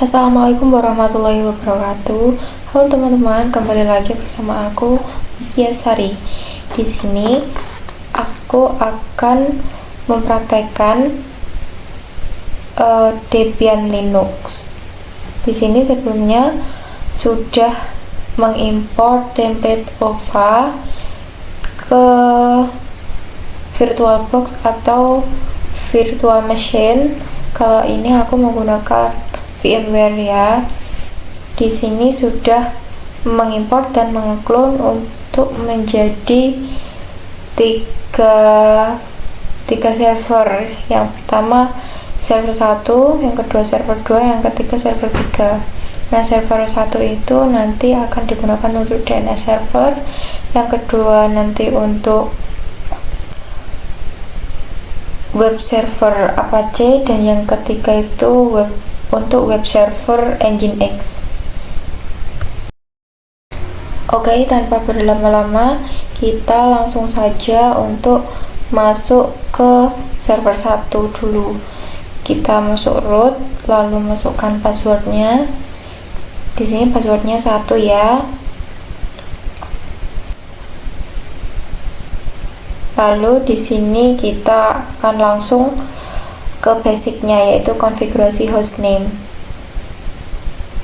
Assalamualaikum warahmatullahi wabarakatuh. Halo teman-teman, kembali lagi bersama aku Mutia Sari. Di sini aku akan mempraktekkan Debian Linux. Di sini sebelumnya sudah mengimport template OVA ke VirtualBox atau virtual machine. Kalau ini aku menggunakan VMware ya. Di sini sudah mengimport dan mengklon untuk menjadi tiga server. Yang pertama server 1, yang kedua server 2, yang ketiga server 3. Nah, server 1 itu nanti akan digunakan untuk DNS server, yang kedua nanti untuk web server Apache, dan yang ketiga itu untuk web server Nginx. Oke, tanpa berlama-lama kita langsung saja untuk masuk ke server 1 dulu. Kita masuk root, lalu masukkan passwordnya. Di sini passwordnya 1 ya. Lalu di sini kita akan langsung ke basicnya, yaitu konfigurasi hostname.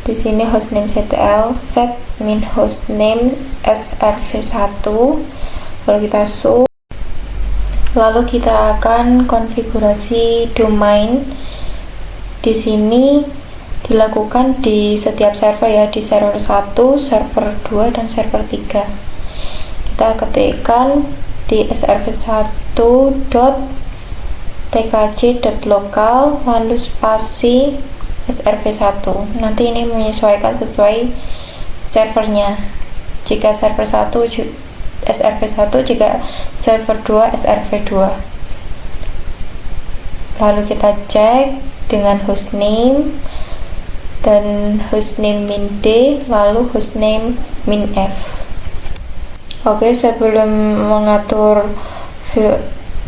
Di sini hostname ctl set min hostname srv1, lalu kita lalu kita akan konfigurasi domain. Di sini dilakukan di setiap server ya, di server 1, server 2, dan server 3. Kita ketikkan di srv1.tkc.local lalu spasi srv1. Nanti ini menyesuaikan sesuai servernya. Jika server 1 srv1, jika server 2 srv2. Lalu kita cek dengan hostname dan hostname min d, lalu hostname min f. Oke, sebelum mengatur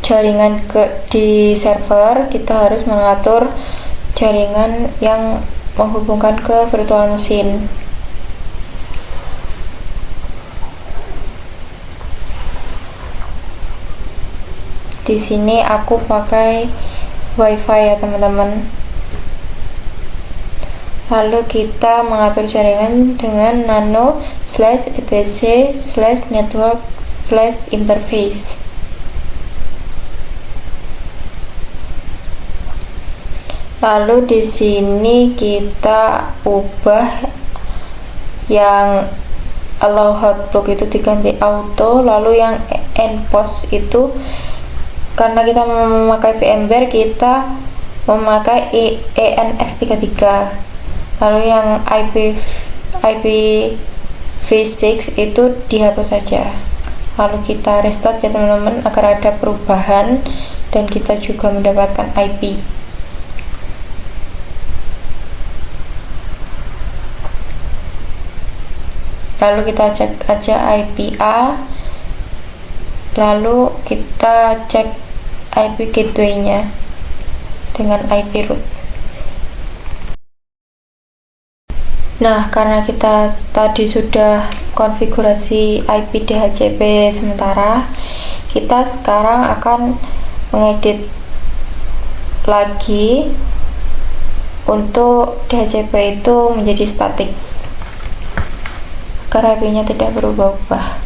jaringan di server, kita harus mengatur jaringan yang menghubungkan ke virtual machine. Di sini aku pakai WiFi ya teman-teman. Lalu kita mengatur jaringan dengan nano/etc/network/interface. Lalu di sini kita ubah yang allow hotblock itu diganti auto, lalu yang enpost itu karena kita memakai VMware, kita memakai ENS33. Lalu yang IPv6 itu dihapus saja. Lalu kita restart ya teman-teman, agar ada perubahan dan kita juga mendapatkan IP. Lalu kita cek aja IP A, lalu kita cek IP gateway-nya dengan IP root. Nah, karena kita tadi sudah konfigurasi IP DHCP sementara, kita sekarang akan mengedit lagi untuk DHCP itu menjadi statik, agar IP-nya tidak berubah-ubah.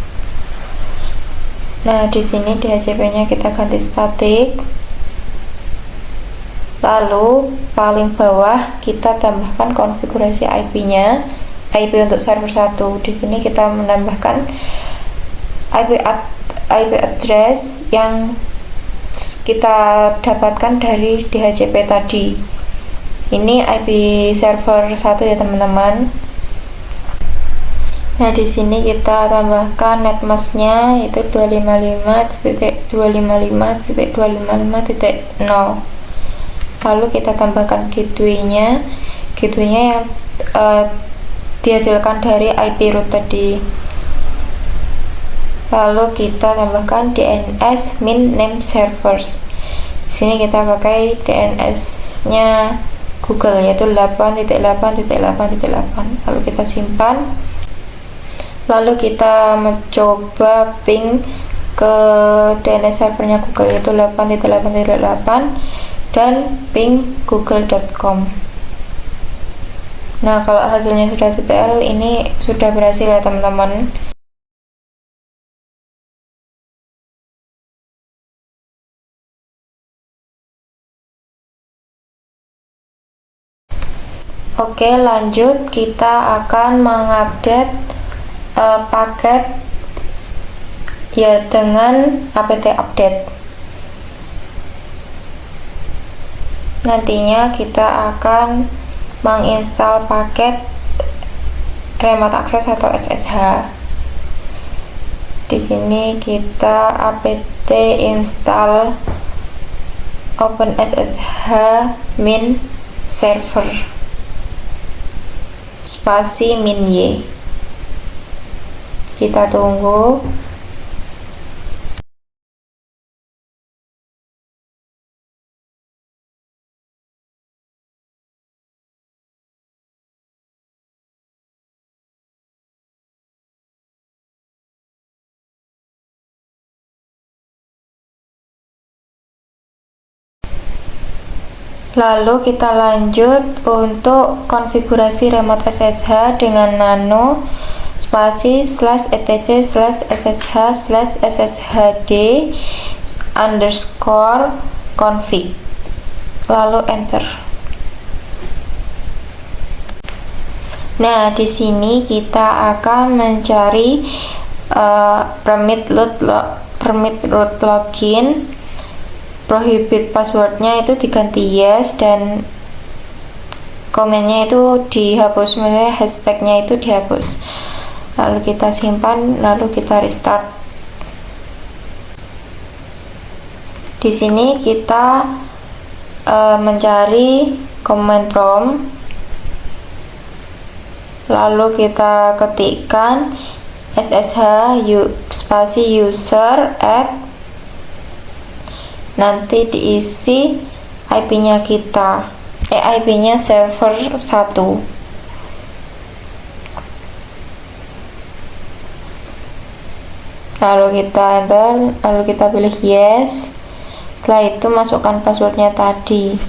Nah, di sini DHCP-nya kita ganti statik. Lalu paling bawah kita tambahkan konfigurasi IP-nya, IP untuk server 1. Di sini kita menambahkan IP address yang kita dapatkan dari DHCP tadi. Ini IP server 1 ya teman-teman. Nah, di sini kita tambahkan netmask-nya yaitu 255.255.255.0. Lalu kita tambahkan gateway-nya yang dihasilkan dari IP root tadi. Lalu kita tambahkan DNS min name servers. Di sini kita pakai DNS-nya Google, yaitu 8.8.8.8. lalu kita simpan, lalu kita mencoba ping ke DNS servernya Google, yaitu 8.8.8 dan ping google.com. Nah, kalau hasilnya sudah TTL, ini sudah berhasil ya teman-teman. Oke, lanjut, kita akan mengupdate paket ya dengan apt update. Nantinya kita akan menginstal paket remote access atau SSH. Di sini kita apt install OpenSSH min server spasi min y. Kita tunggu. Lalu kita lanjut untuk konfigurasi remote SSH dengan nano spasi /etc/sshd_config, lalu enter. Nah, di sini kita akan mencari permit root login, prohibit passwordnya itu diganti yes, dan komennya itu dihapus, misalnya hashtagnya itu dihapus. Lalu kita simpan, lalu kita restart. Di sini kita mencari command prompt, lalu kita ketikkan ssh spasi user app, nanti diisi IP-nya kita, IP-nya server 1. Lalu kita enter, lalu kita pilih yes. Setelah itu masukkan passwordnya tadi.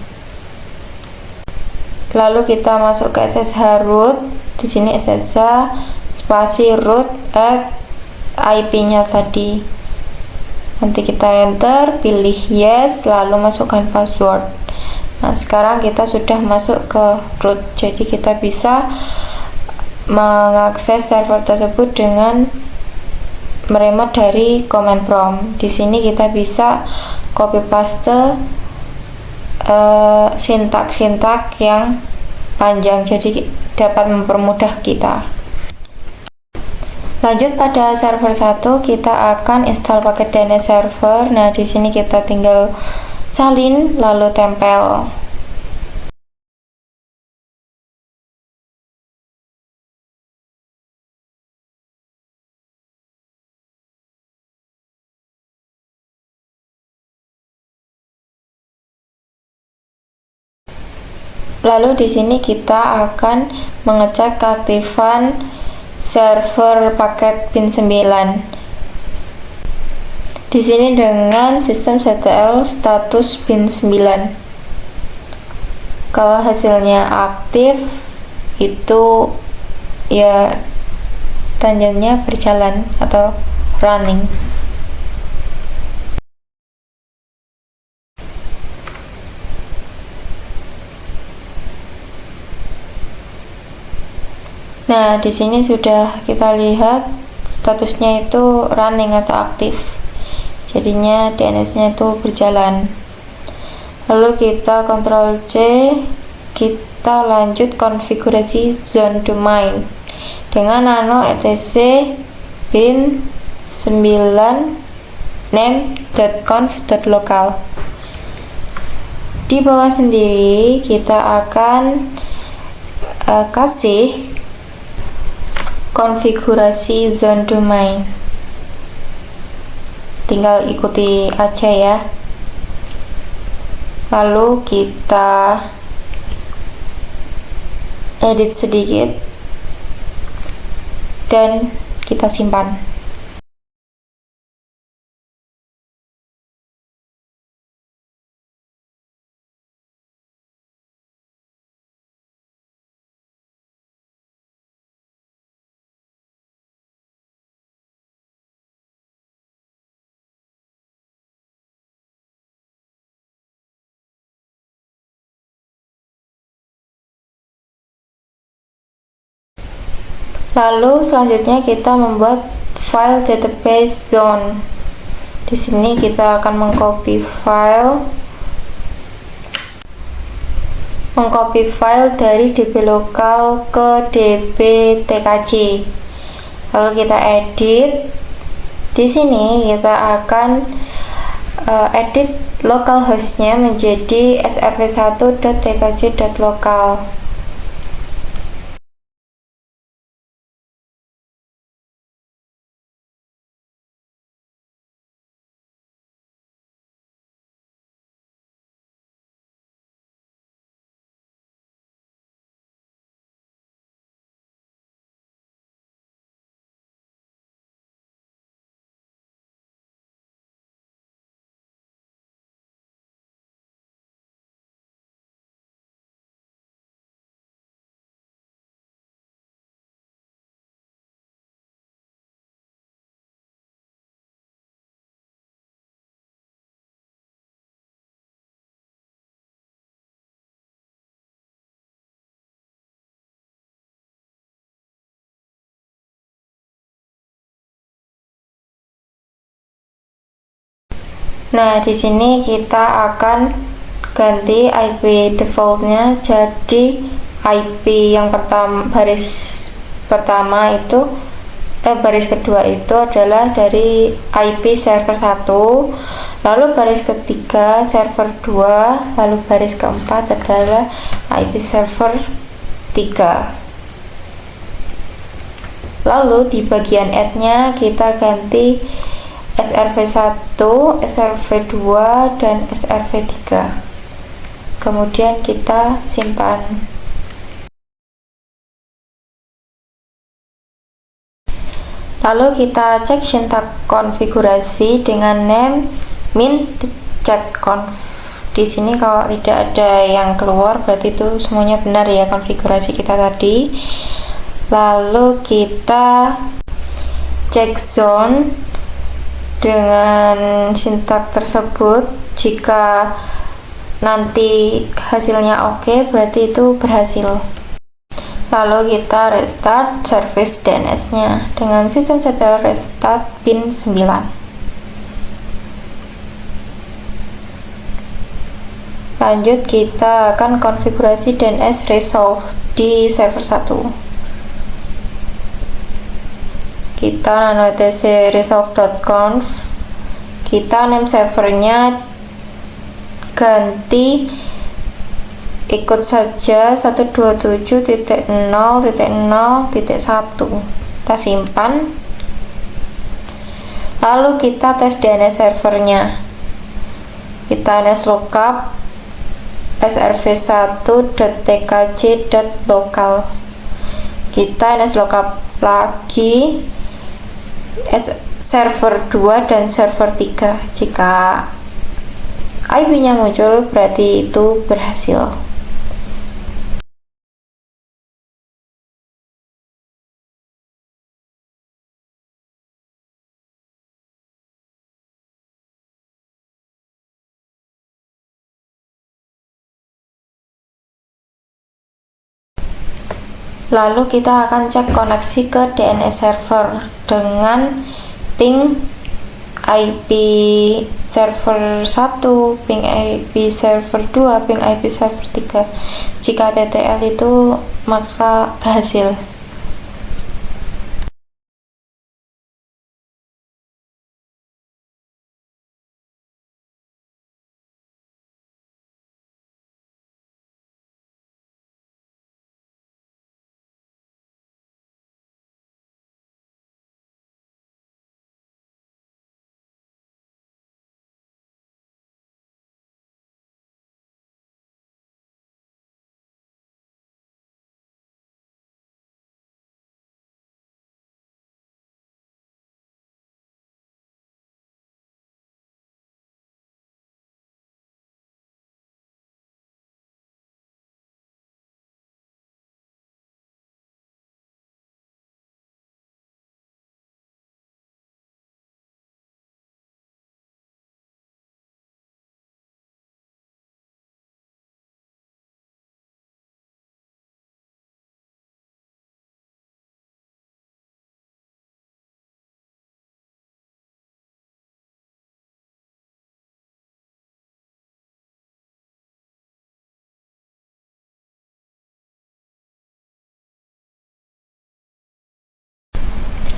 Lalu kita masuk ke SSH root. Di sini SSH spasi root app, IP-nya tadi. Nanti kita enter, pilih yes, lalu masukkan password. Nah, sekarang kita sudah masuk ke root, jadi kita bisa mengakses server tersebut dengan meremote dari command prompt. Di sini kita bisa copy paste sintak-sintak yang panjang, jadi dapat mempermudah kita. Lanjut, pada server 1 kita akan install paket DNS server. Nah, di sini kita tinggal salin lalu tempel. Lalu di sini kita akan mengecek keaktifan server paket pin 9. Di sini dengan sistem CTL status pin 9. Kalau hasilnya aktif, itu ya tandanya berjalan atau running. Nah, di sini sudah kita lihat statusnya itu running atau aktif. Jadinya DNS-nya itu berjalan. Lalu kita Ctrl C, kita lanjut konfigurasi zone domain dengan nano etc bin 9 name.conf.local. Di bawah sendiri kita akan kasih konfigurasi zone domain, tinggal ikuti aja ya. Lalu kita edit sedikit dan kita simpan. Lalu selanjutnya kita membuat file database zone. Di sini kita akan mengcopy file dari db lokal ke db tkc. Lalu kita edit. Di sini kita akan edit localhost-nya menjadi srv1.tkc.local. Nah, di sini kita akan ganti IP defaultnya jadi IP yang baris kedua itu adalah dari IP server 1, lalu baris ketiga server 2, lalu baris keempat adalah IP server 3. Lalu di bagian add-nya kita ganti srv1, srv2, dan srv3. Kemudian kita simpan. Lalu kita cek syntax konfigurasi dengan name min checkconf. Di sini kalau tidak ada yang keluar berarti itu semuanya benar ya konfigurasi kita tadi. Lalu kita cek zone dengan syntax tersebut. Jika nanti hasilnya oke, berarti itu berhasil. Lalu kita restart service DNS-nya dengan sistem setel restart pin 9. Lanjut kita akan konfigurasi DNS resolve di server 1. Kita nano etc resolve.conf, kita name servernya ganti ikut saja 127.0.0.1. Kita simpan. Lalu kita tes DNS servernya. Kita nslookup srv1.tkc.local. Kita nslookup lagi server 2 dan server 3. Jika IP-nya muncul berarti itu berhasil. Lalu kita akan cek koneksi ke DNS server dengan ping IP server 1, ping IP server 2, ping IP server 3. Jika TTL itu maka berhasil.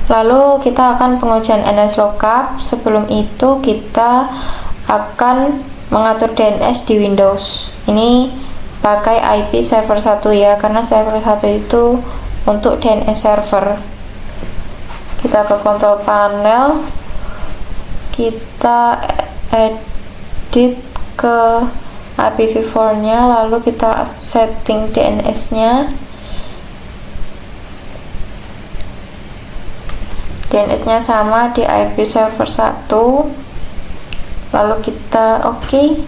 Lalu kita akan pengujian NS lookup. Sebelum itu kita akan mengatur DNS di Windows. Ini pakai IP server 1 ya, karena server 1 itu untuk DNS server. Kita ke control panel, kita edit ke IPv4 nya, lalu kita setting DNS nya. DNS nya sama di IP server 1, lalu kita OK,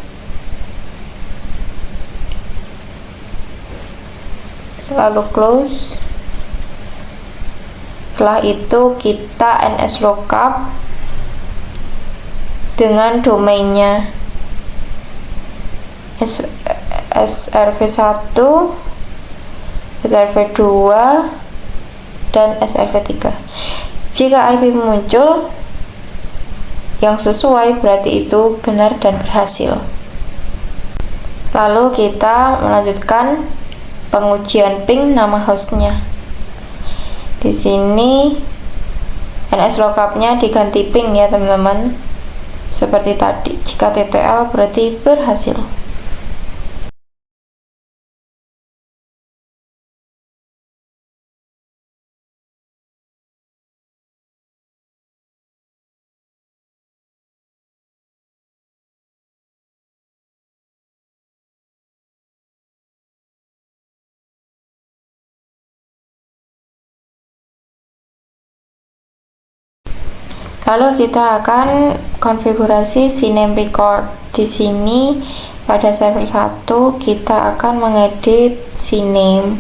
lalu close. Setelah itu kita NS lookup dengan domainnya srv1, srv2, dan srv3. Jika IP muncul yang sesuai, berarti itu benar dan berhasil. Lalu kita melanjutkan pengujian ping nama hostnya. Di sini NS lookupnya diganti ping ya teman-teman, seperti tadi. Jika TTL berarti berhasil. Lalu kita akan konfigurasi CNAME record. Di sini pada server 1 kita akan mengedit CNAME.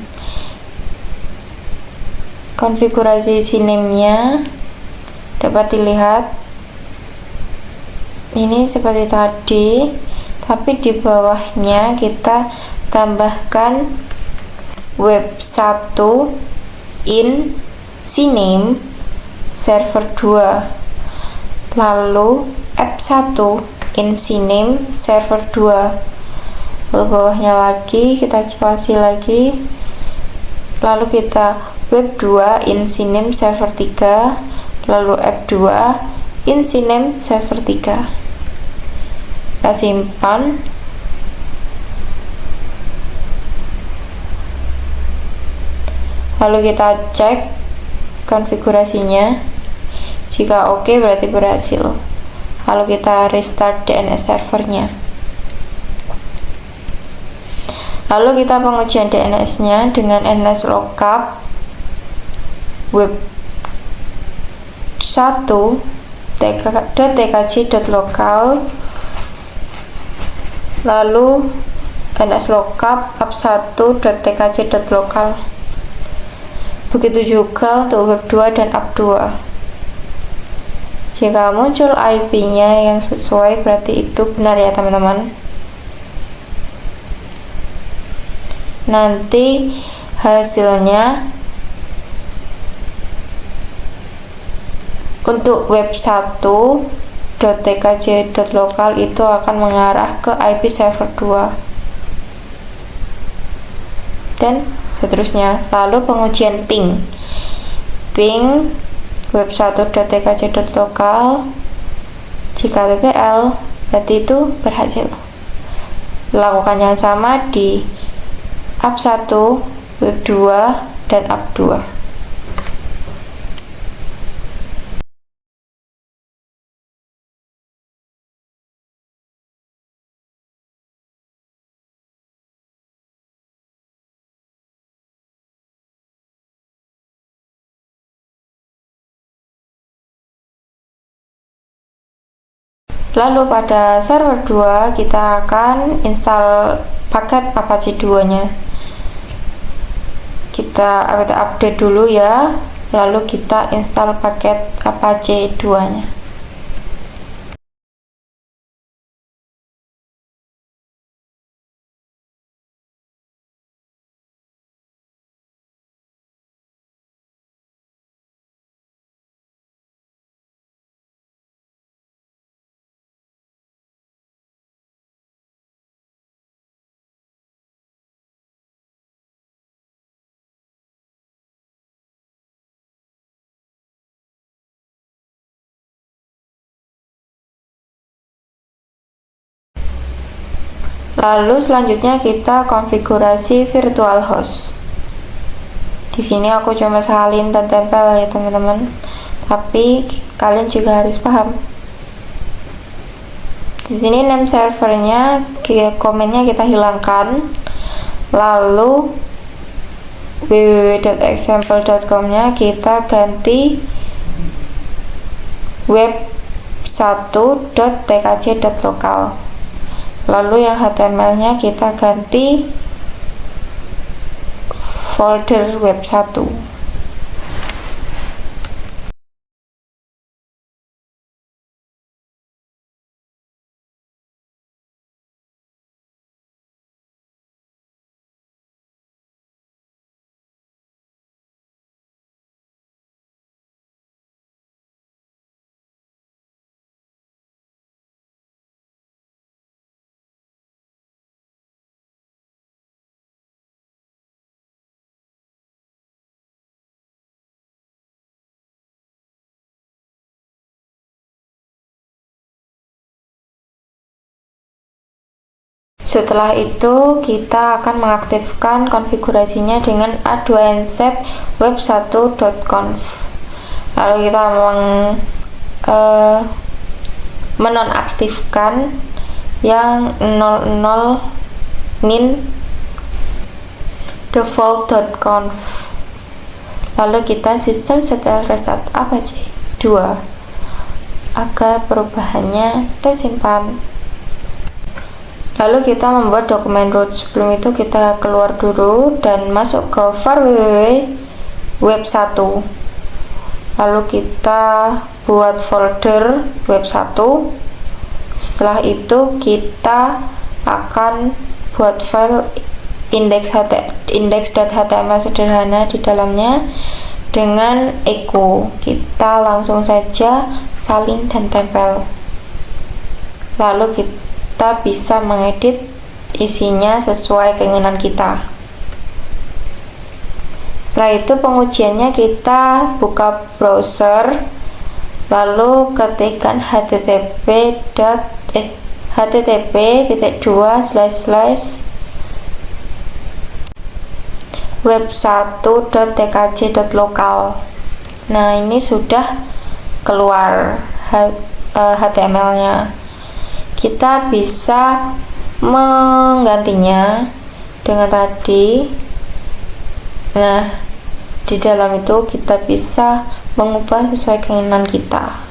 Konfigurasi CNAME-nya dapat dilihat ini seperti tadi, tapi di bawahnya kita tambahkan web 1 in CNAME server 2, lalu app1 in CNAME server 2, lalu bawahnya lagi kita spasi lagi, lalu kita web 2 in CNAME server 3, lalu app2 in CNAME server 3. Kita simpan. Lalu kita cek konfigurasinya. Jika oke, berarti berhasil. Lalu kita restart DNS servernya. Lalu kita pengujian DNS-nya dengan NS lookup web 1.tkg.local, lalu NS lookup app1.tkg.local. Begitu juga untuk web 2 dan app2. Jika muncul IP-nya yang sesuai, berarti itu benar ya teman-teman. Nanti hasilnya untuk web 1.tkg.local itu akan mengarah ke IP server 2 dan seterusnya. Lalu pengujian ping web 1.tkg.local, jika TTL berarti itu berhasil. Lakukan yang sama di app1, web 2, dan app2. Lalu pada server 2 kita akan install paket Apache 2 nya. Kita update dulu ya, lalu kita install paket Apache 2 nya. Lalu selanjutnya kita konfigurasi virtual host. Di sini aku cuma salin dan tempel ya teman-teman, tapi kalian juga harus paham. Di sini name servernya, komennya kita hilangkan, lalu www.example.com-nya kita ganti web1.tkj.local. Lalu yang HTML-nya kita ganti folder web1. Setelah itu kita akan mengaktifkan konfigurasinya dengan a2nset web1.conf. Lalu kita menonaktifkan yang 00 min default.conf. Lalu kita system setelah restart apac 2 agar perubahannya tersimpan. Lalu kita membuat dokumen root. Sebelum itu kita keluar dulu dan masuk ke var web1. Lalu kita buat folder web1. Setelah itu kita akan buat file index.html sederhana di dalamnya dengan echo. Kita langsung saja salin dan tempel. Lalu kita bisa mengedit isinya sesuai keinginan kita. Setelah itu pengujiannya kita buka browser, lalu ketikkan http://web1.tkj.local. Nah, ini sudah keluar HTML-nya. Kita bisa menggantinya dengan tadi. Nah, di dalam itu kita bisa mengubah sesuai keinginan kita.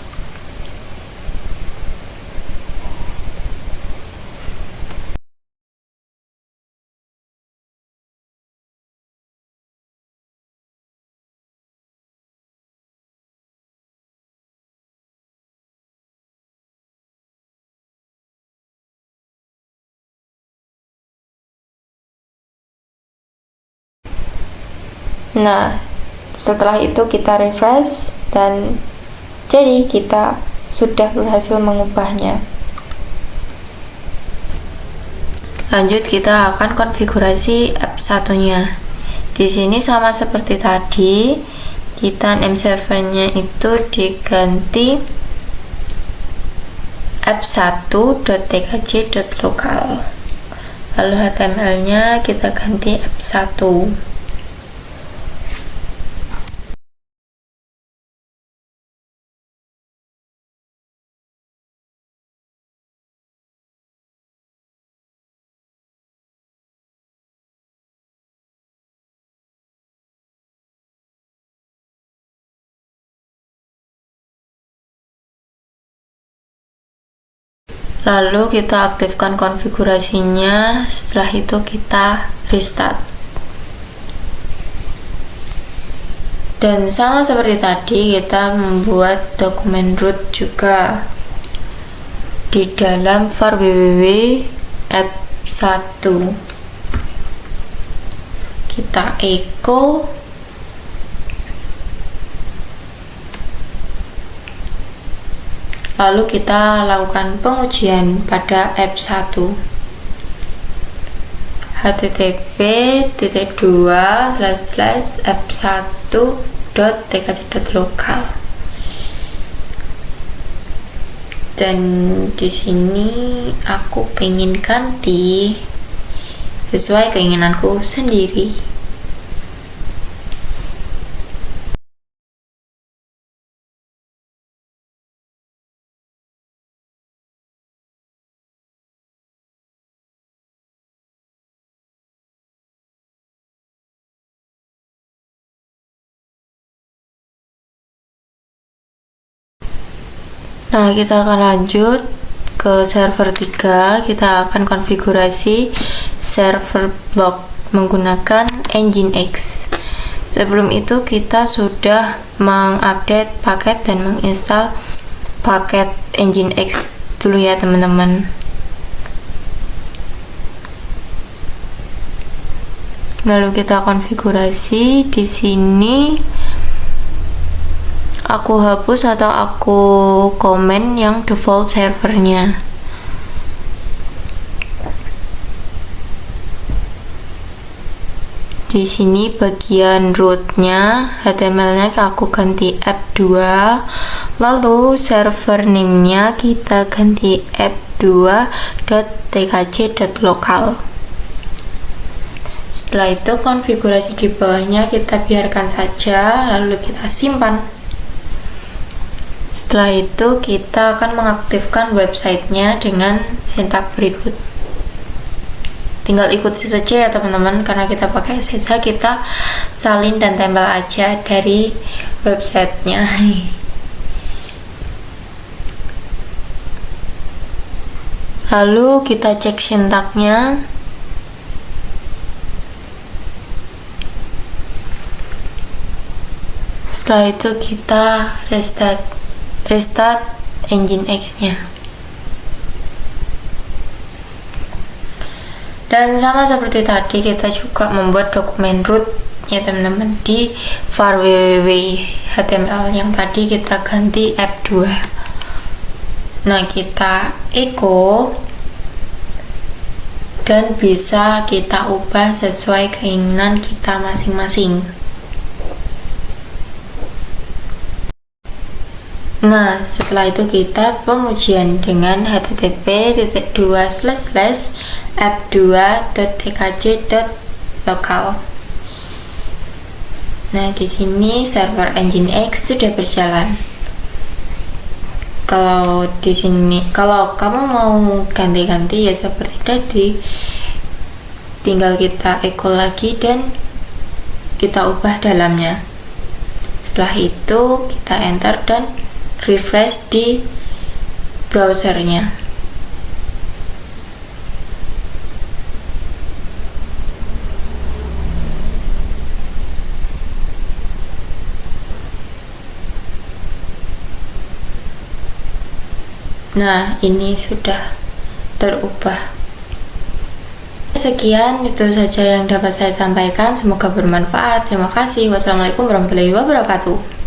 Nah, setelah itu kita refresh dan jadi kita sudah berhasil mengubahnya. Lanjut kita akan konfigurasi app satunya. Di sini sama seperti tadi, kita name servernya itu diganti app1.tkj.local. Lalu HTML-nya kita ganti app1. Lalu kita aktifkan konfigurasinya. Setelah itu kita restart. Dan sama seperti tadi, kita membuat dokumen root juga di dalam var www.app1. Kita echo lalu kita lakukan pengujian pada app1. http://app1.tkj.local. Dan di sini aku pengen ganti sesuai keinginanku sendiri. Nah, kita akan lanjut ke server 3. Kita akan konfigurasi server block menggunakan Nginx. Sebelum itu kita sudah mengupdate paket dan menginstal paket Nginx dulu ya teman-teman. Lalu kita konfigurasi. Di sini aku hapus atau aku komen yang default servernya. Di sini bagian rootnya, HTML-nya aku ganti app2, lalu server name-nya kita ganti app2.tkc.local. Setelah itu konfigurasi di bawahnya kita biarkan saja, lalu kita simpan. Setelah itu kita akan mengaktifkan websitenya dengan sintak berikut. Tinggal ikuti saja ya teman-teman, karena kita pakai saja, kita salin dan tempel aja dari websitenya. Lalu kita cek sintaknya. Setelah itu kita restart Nginx-nya. Dan sama seperti tadi, kita juga membuat dokumen root ya teman-teman di var www.html yang tadi kita ganti app2. Nah, kita echo dan bisa kita ubah sesuai keinginan kita masing-masing. Nah, setelah itu kita pengujian dengan http://app2.tkc.local. Nah, di sini server Nginx sudah berjalan. Kalau di sini, kalau kamu mau ganti-ganti ya seperti tadi, tinggal kita echo lagi dan kita ubah dalamnya. Setelah itu kita enter dan refresh di browsernya. Nah, ini sudah terubah. Sekian, itu saja yang dapat saya sampaikan. Semoga bermanfaat. Terima kasih. Wassalamualaikum warahmatullahi wabarakatuh.